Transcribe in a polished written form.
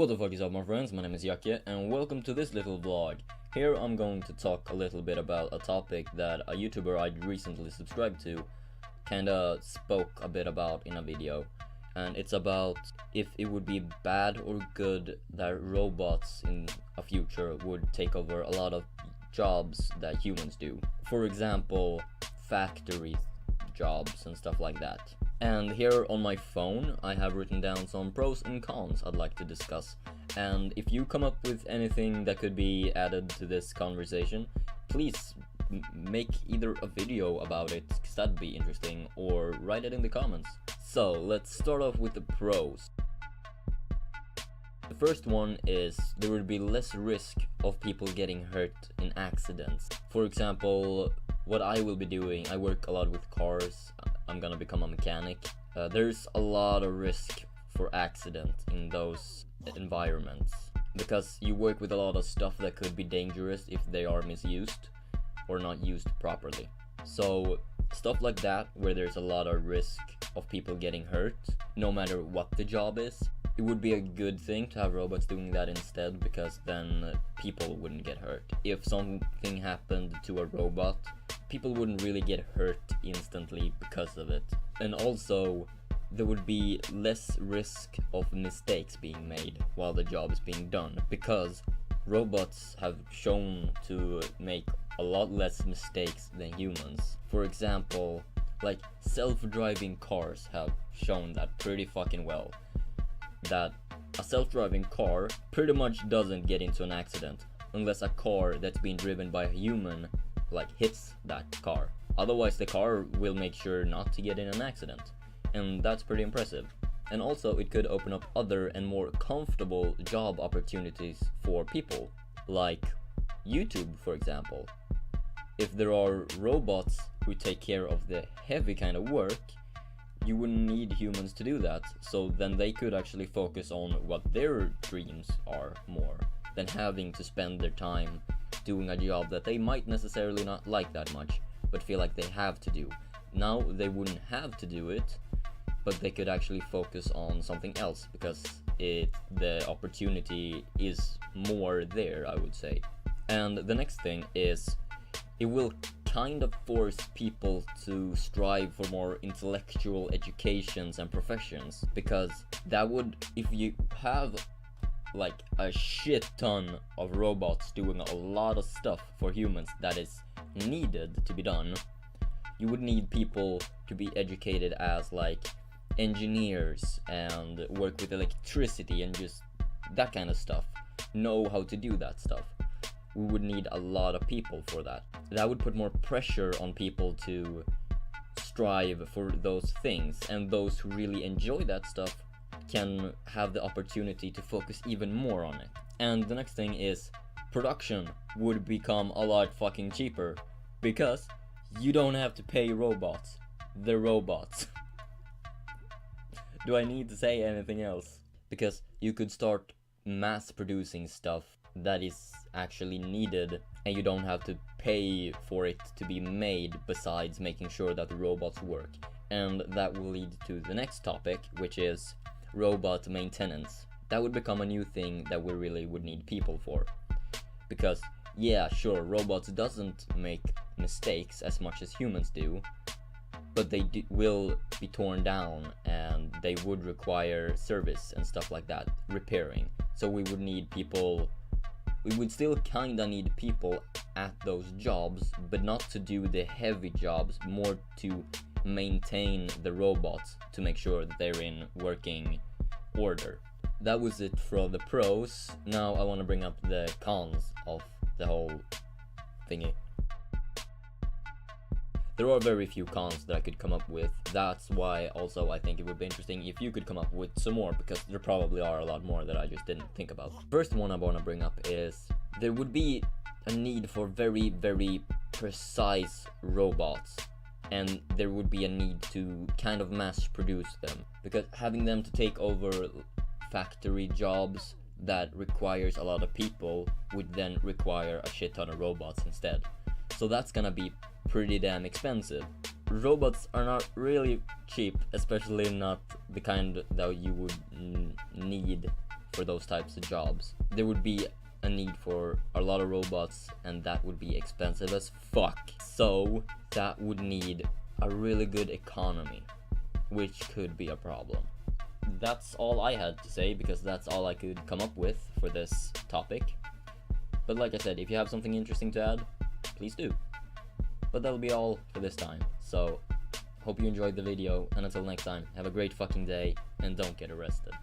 What the fuck is up, my friends? My name is Jakke and welcome to this little vlog. Here I'm going to talk a little bit about a topic that a YouTuber I recently subscribed to kinda spoke a bit about in a video. And it's about if it would be bad or good that robots in a future would take over a lot of jobs that humans do. For example, factory jobs and stuff like that. And here on my phone I have written down some pros and cons I'd like to discuss, and if you come up with anything that could be added to this conversation, please make either a video about it, because that'd be interesting, or write it in the comments. So let's start off with the pros. The first one is there would be less risk of people getting hurt in accidents. For example, what I will be doing, I work a lot with cars, I'm gonna become a mechanic. There's a lot of risk for accident in those environments, because you work with a lot of stuff that could be dangerous if they are misused or not used properly. So stuff like that, where there's a lot of risk of people getting hurt, no matter what the job is, it would be a good thing to have robots doing that instead, because then people wouldn't get hurt. If something happened to a robot, people wouldn't really get hurt instantly because of it. And also, there would be less risk of mistakes being made while the job is being done, because robots have shown to make a lot less mistakes than humans. For example, like self-driving cars have shown that pretty fucking well, that a self-driving car pretty much doesn't get into an accident unless a car that's being driven by a human like hits that car. Otherwise the car will make sure not to get in an accident, and that's pretty impressive. And also it could open up other and more comfortable job opportunities for people, like YouTube for example. If there are robots who take care of the heavy kind of work, you wouldn't need humans to do that, so then they could actually focus on what their dreams are more than having to spend their time doing a job that they might necessarily not like that much, but feel like they have to do. Now they wouldn't have to do it, but they could actually focus on something else, because the opportunity is more there, I would say. And the next thing is, it will kind of force people to strive for more intellectual educations and professions, because that would, if you have like a shit ton of robots doing a lot of stuff for humans that is needed to be done, you would need people to be educated as like engineers and work with electricity and just that kind of stuff, know how to do that stuff. We would need a lot of people for that. That would put more pressure on people to strive for those things, and those who really enjoy that stuff can have the opportunity to focus even more on it. And the next thing is, production would become a lot fucking cheaper, because you don't have to pay robots. They're robots. Do I need to say anything else? Because you could start mass producing stuff that is actually needed, and you don't have to pay for it to be made, besides making sure that the robots work. And that will lead to the next topic, which is robot maintenance. That would become a new thing that we really would need people for, because yeah, sure, robots doesn't make mistakes as much as humans do, but they will be torn down and they would require service and stuff like that, repairing. So we would need people, we would still kinda need people at those jobs, but not to do the heavy jobs, more to maintain the robots to make sure that they're in working order. That was it for the pros. Now I want to bring up the cons of the whole thingy. There are very few cons that I could come up with. That's why also I think it would be interesting if you could come up with some more, because there probably are a lot more that I just didn't think about. First one I want to bring up is there would be a need for very precise robots, and there would be a need to kind of mass produce them, because having them to take over factory jobs that requires a lot of people would then require a shit ton of robots instead. So that's gonna be pretty damn expensive. Robots are not really cheap, especially not the kind that you would need for those types of jobs. There would be a need for a lot of robots, and that would be expensive as fuck. So that would need a really good economy, which could be a problem. That's all I had to say, because that's all I could come up with for this topic. But like I said, if you have something interesting to add, please do. But that'll be all for this time. So hope you enjoyed the video, and until next time, have a great fucking day, and don't get arrested.